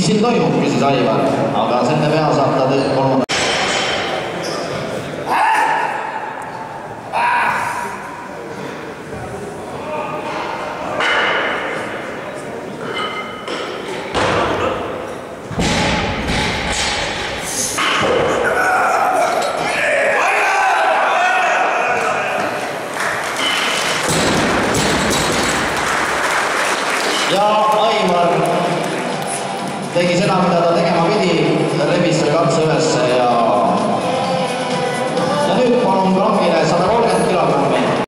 mis siin toimub, küsis Aivar, aga selle pea saab ta kolmanda. Ja Aivar tegi seda, mida ta tegema